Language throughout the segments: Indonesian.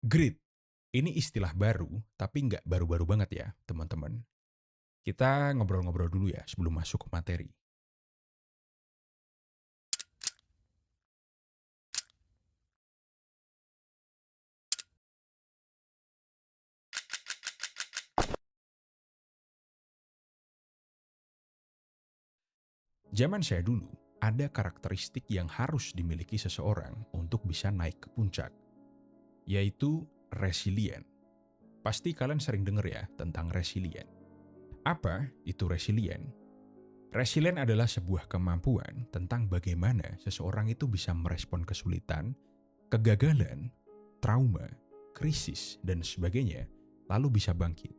Grit, ini istilah baru, tapi nggak baru-baru banget ya, teman-teman. Kita ngobrol-ngobrol dulu ya sebelum masuk ke materi. Zaman saya dulu, ada karakteristik yang harus dimiliki seseorang untuk bisa naik ke puncak, yaitu resilient. Pasti kalian sering dengar ya tentang resilient. Apa itu resilient? Resilient adalah sebuah kemampuan tentang bagaimana seseorang itu bisa merespon kesulitan, kegagalan, trauma, krisis, dan sebagainya, lalu bisa bangkit,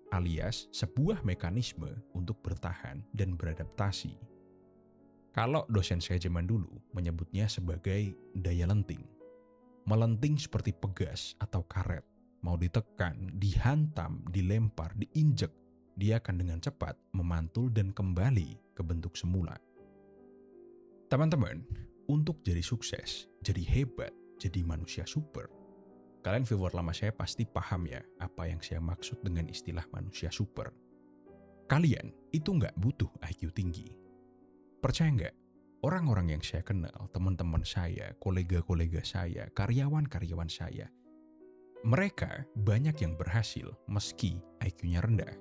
alias sebuah mekanisme untuk bertahan dan beradaptasi. Kalau dosen saya zaman dulu menyebutnya sebagai daya lenting. Melenting seperti pegas atau karet, mau ditekan, dihantam, dilempar, diinjek, dia akan dengan cepat memantul dan kembali ke bentuk semula. Teman-teman, untuk jadi sukses, jadi hebat, jadi manusia super, kalian viewer lama saya pasti paham ya apa yang saya maksud dengan istilah manusia super. Kalian itu nggak butuh IQ tinggi. Percaya nggak? Orang-orang yang saya kenal, teman-teman saya, kolega-kolega saya, karyawan-karyawan saya, mereka banyak yang berhasil meski IQ-nya rendah.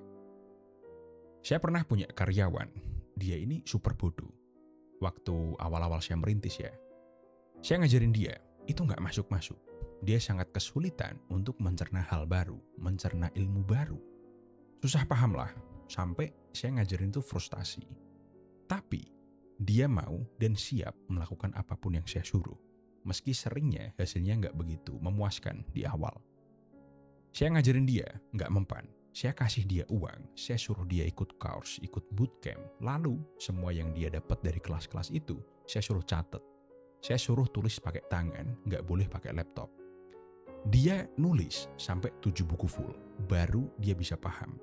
Saya pernah punya karyawan, dia ini super bodoh. Waktu awal-awal saya merintis ya, saya ngajarin dia, itu nggak masuk-masuk. Dia sangat kesulitan untuk mencerna hal baru, mencerna ilmu baru. Susah paham lah, sampai saya ngajarin itu frustasi. Tapi, dia mau dan siap melakukan apapun yang saya suruh. Meski seringnya hasilnya nggak begitu memuaskan di awal. Saya ngajarin dia, nggak mempan. Saya kasih dia uang, saya suruh dia ikut course, ikut bootcamp. Lalu, semua yang dia dapat dari kelas-kelas itu, saya suruh catat. Saya suruh tulis pakai tangan, nggak boleh pakai laptop. Dia nulis sampai 7 buku full, baru dia bisa paham.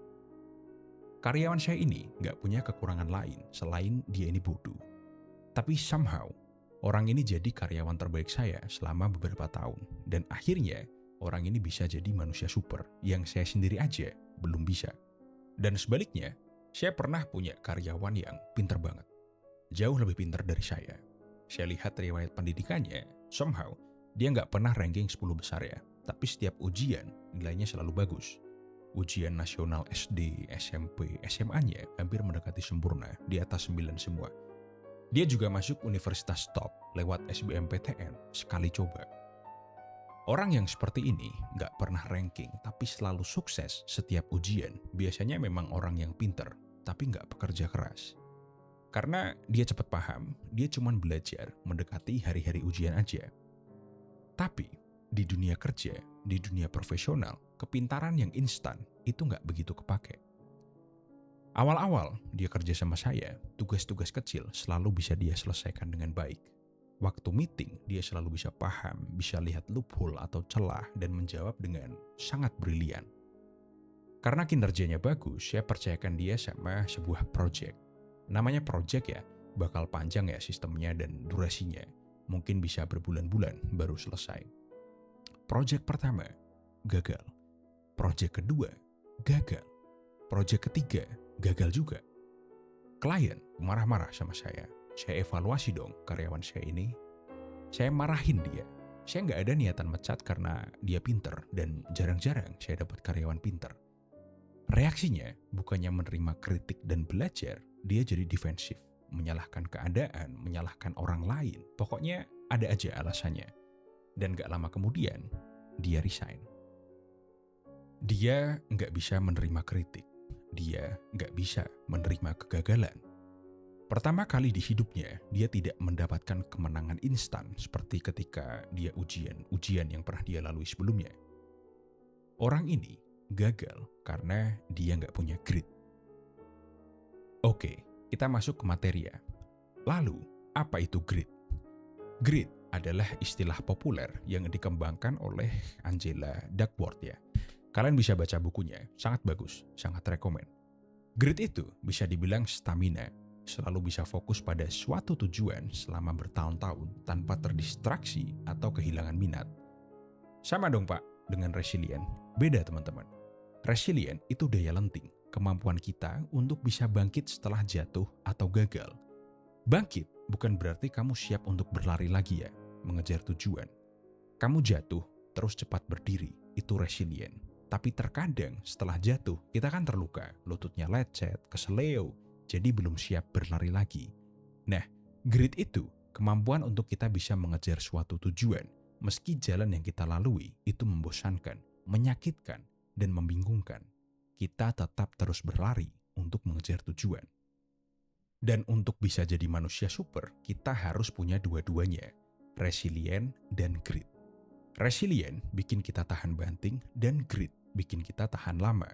Karyawan saya ini nggak punya kekurangan lain selain dia ini bodoh. Tapi somehow, orang ini jadi karyawan terbaik saya selama beberapa tahun. Dan akhirnya, orang ini bisa jadi manusia super yang saya sendiri aja belum bisa. Dan sebaliknya, saya pernah punya karyawan yang pinter banget. Jauh lebih pinter dari saya. Saya lihat riwayat pendidikannya, somehow, dia nggak pernah ranking 10 besar ya. Tapi setiap ujian, nilainya selalu bagus. Ujian nasional SD, SMP, SMA-nya hampir mendekati sempurna, di atas 9 semua. Dia juga masuk universitas top lewat SBMPTN sekali coba. Orang yang seperti ini nggak pernah ranking, tapi selalu sukses setiap ujian. Biasanya memang orang yang pinter, tapi nggak bekerja keras. Karena dia cepat paham, dia cuma belajar mendekati hari-hari ujian aja. Tapi, di dunia kerja, di dunia profesional, kepintaran yang instan itu nggak begitu kepake. Awal-awal dia kerja sama saya, tugas-tugas kecil selalu bisa dia selesaikan dengan baik. Waktu meeting, dia selalu bisa paham, bisa lihat loophole atau celah dan menjawab dengan sangat brilian. Karena kinerjanya bagus, saya percayakan dia sama sebuah project. Namanya project ya, bakal panjang ya sistemnya dan durasinya. Mungkin bisa berbulan-bulan baru selesai. Project pertama, gagal. Project kedua, gagal. Project ketiga, gagal juga. Klien marah-marah sama saya. Saya evaluasi dong karyawan saya ini. Saya marahin dia. Saya nggak ada niatan mecat karena dia pinter dan jarang-jarang saya dapat karyawan pinter. Reaksinya bukannya menerima kritik dan belajar, dia jadi defensif. Menyalahkan keadaan, menyalahkan orang lain. Pokoknya ada aja alasannya. Dan gak lama kemudian, dia resign. Dia nggak bisa menerima kritik. Dia nggak bisa menerima kegagalan. Pertama kali di hidupnya, dia tidak mendapatkan kemenangan instan seperti ketika dia ujian yang pernah dia lalui sebelumnya. Orang ini gagal karena dia nggak punya grit. Oke, kita masuk ke materi ya. Lalu, apa itu grit? Grit adalah istilah populer yang dikembangkan oleh Angela Duckworth ya. Kalian bisa baca bukunya, sangat bagus, sangat rekomen. Grit itu bisa dibilang stamina, selalu bisa fokus pada suatu tujuan selama bertahun-tahun tanpa terdistraksi atau kehilangan minat. Sama dong Pak, dengan resilient beda teman-teman. Resilient itu daya lenting, kemampuan kita untuk bisa bangkit setelah jatuh atau gagal. Bangkit bukan berarti kamu siap untuk berlari lagi ya, mengejar tujuan. Kamu jatuh, terus cepat berdiri, itu resilient. Tapi terkadang setelah jatuh, kita kan terluka, lututnya lecet, keseleo, jadi belum siap berlari lagi. Nah, grit itu kemampuan untuk kita bisa mengejar suatu tujuan, meski jalan yang kita lalui itu membosankan, menyakitkan, dan membingungkan. Kita tetap terus berlari untuk mengejar tujuan. Dan untuk bisa jadi manusia super, kita harus punya dua-duanya, resilient dan grit. Resilient bikin kita tahan banting, dan grit bikin kita tahan lama.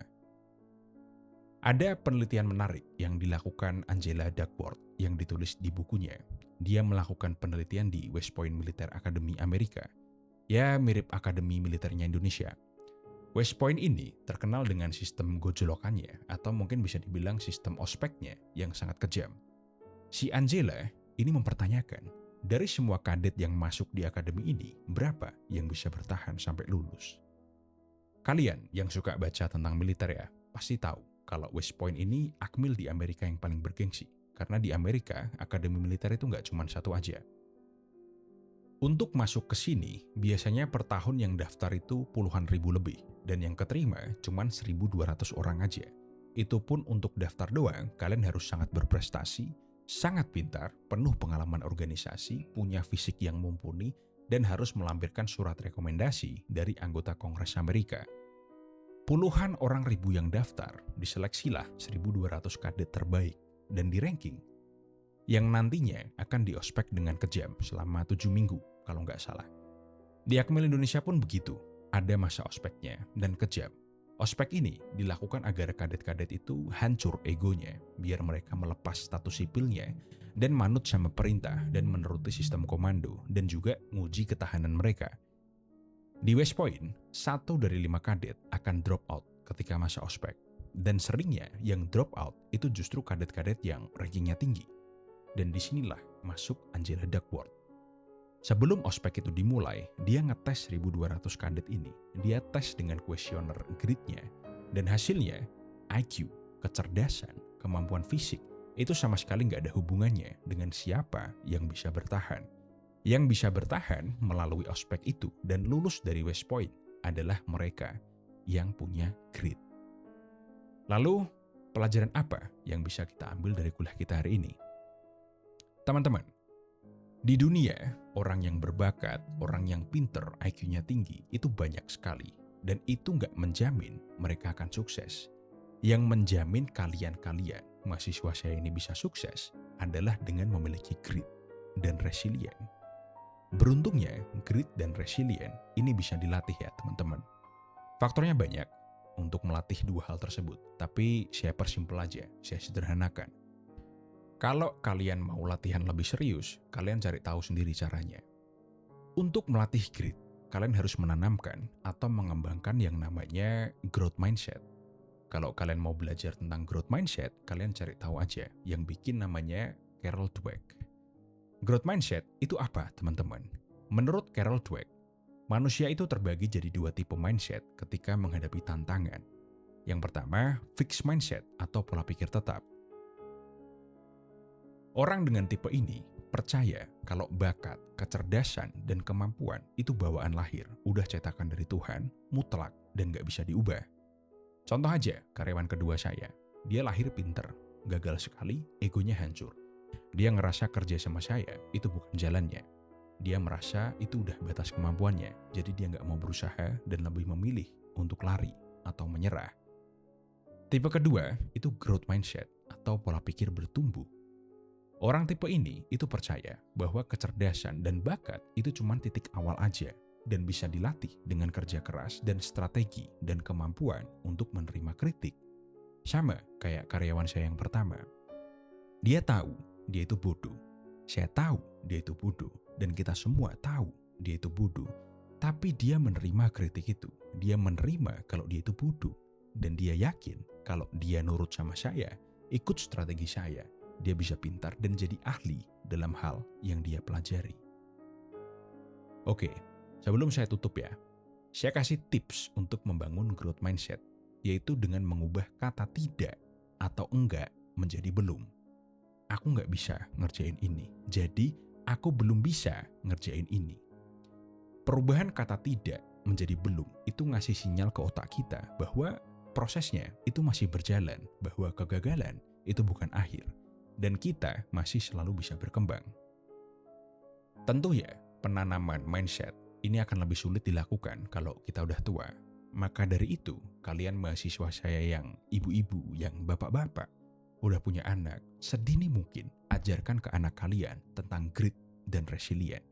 Ada penelitian menarik yang dilakukan Angela Duckworth yang ditulis di bukunya. Dia melakukan penelitian di West Point Military Academy Amerika. Ya, mirip akademi militernya Indonesia. West Point ini terkenal dengan sistem gojolokannya, atau mungkin bisa dibilang sistem ospeknya yang sangat kejam. Si Angela ini mempertanyakan, dari semua kadet yang masuk di akademi ini, berapa yang bisa bertahan sampai lulus? Kalian yang suka baca tentang militer ya, pasti tahu kalau West Point ini akmil di Amerika yang paling bergengsi. Karena di Amerika, akademi militer itu nggak cuma satu aja. Untuk masuk ke sini, biasanya per tahun yang daftar itu puluhan ribu lebih, dan yang keterima cuma 1.200 orang aja. Itu pun untuk daftar doang, kalian harus sangat berprestasi, sangat pintar, penuh pengalaman organisasi, punya fisik yang mumpuni, dan harus melampirkan surat rekomendasi dari anggota Kongres Amerika. Puluhan orang ribu yang daftar, diseleksilah 1.200 kadet terbaik, dan di ranking yang nantinya akan diospek dengan kejam selama 7 minggu kalau nggak salah. Di Akmil Indonesia pun begitu, ada masa ospeknya dan kejam. Ospek ini dilakukan agar kadet-kadet itu hancur egonya, biar mereka melepas status sipilnya dan manut sama perintah dan menuruti sistem komando dan juga nguji ketahanan mereka. Di West Point, 1 dari 5 kadet akan drop out ketika masa ospek. Dan seringnya yang drop out itu justru kadet-kadet yang rankingnya tinggi. Dan disinilah masuk Angela Duckworth. Sebelum ospek itu dimulai, dia ngetes 1.200 kadet ini. Dia tes dengan kuesioner gritnya. Dan hasilnya, IQ, kecerdasan, kemampuan fisik, itu sama sekali nggak ada hubungannya dengan siapa yang bisa bertahan. Yang bisa bertahan melalui ospek itu dan lulus dari West Point adalah mereka yang punya grit. Lalu, pelajaran apa yang bisa kita ambil dari kuliah kita hari ini? Teman-teman, di dunia, orang yang berbakat, orang yang pinter, IQ-nya tinggi, itu banyak sekali. Dan itu nggak menjamin mereka akan sukses. Yang menjamin kalian-kalian, mahasiswa saya ini bisa sukses, adalah dengan memiliki grit dan resilient. Beruntungnya, grit dan resilient ini bisa dilatih ya teman-teman. Faktornya banyak untuk melatih dua hal tersebut, tapi saya persimpel aja, saya sederhanakan. Kalau kalian mau latihan lebih serius, kalian cari tahu sendiri caranya. Untuk melatih grit, kalian harus menanamkan atau mengembangkan yang namanya growth mindset. Kalau kalian mau belajar tentang growth mindset, kalian cari tahu aja yang bikin namanya Carol Dweck. Growth mindset itu apa, teman-teman? Menurut Carol Dweck, manusia itu terbagi jadi 2 tipe mindset ketika menghadapi tantangan. Yang pertama, fixed mindset atau pola pikir tetap. Orang dengan tipe ini percaya kalau bakat, kecerdasan, dan kemampuan itu bawaan lahir, udah cetakan dari Tuhan, mutlak, dan gak bisa diubah. Contoh aja, karyawan kedua saya. Dia lahir pinter, gagal sekali, egonya hancur. Dia ngerasa kerja sama saya, itu bukan jalannya. Dia merasa itu udah batas kemampuannya, jadi dia gak mau berusaha dan lebih memilih untuk lari atau menyerah. Tipe kedua, itu growth mindset atau pola pikir bertumbuh. Orang tipe ini itu percaya bahwa kecerdasan dan bakat itu cuma titik awal aja dan bisa dilatih dengan kerja keras dan strategi dan kemampuan untuk menerima kritik. Sama kayak karyawan saya yang pertama. Dia tahu dia itu bodoh. Saya tahu dia itu bodoh dan kita semua tahu dia itu bodoh. Tapi dia menerima kritik itu. Dia menerima kalau dia itu bodoh dan dia yakin kalau dia nurut sama saya, ikut strategi saya, dia bisa pintar dan jadi ahli dalam hal yang dia pelajari. Oke, sebelum saya tutup ya, Saya kasih tips untuk membangun growth mindset, yaitu dengan mengubah kata tidak atau enggak menjadi belum. Aku nggak bisa ngerjain ini, jadi aku belum bisa ngerjain ini. Perubahan kata tidak menjadi belum itu ngasih sinyal ke otak kita bahwa prosesnya itu masih berjalan, bahwa kegagalan itu bukan akhir, dan kita masih selalu bisa berkembang. Tentu ya, penanaman mindset ini akan lebih sulit dilakukan kalau kita udah tua. Maka dari itu, kalian mahasiswa saya yang ibu-ibu, yang bapak-bapak, udah punya anak, sedini mungkin ajarkan ke anak kalian tentang grit dan resilient.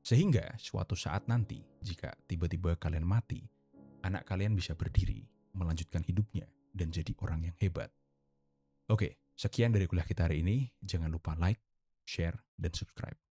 Sehingga suatu saat nanti, jika tiba-tiba kalian mati, anak kalian bisa berdiri, melanjutkan hidupnya, dan jadi orang yang hebat. Oke, sekian dari kuliah kita hari ini. Jangan lupa like, share, dan subscribe.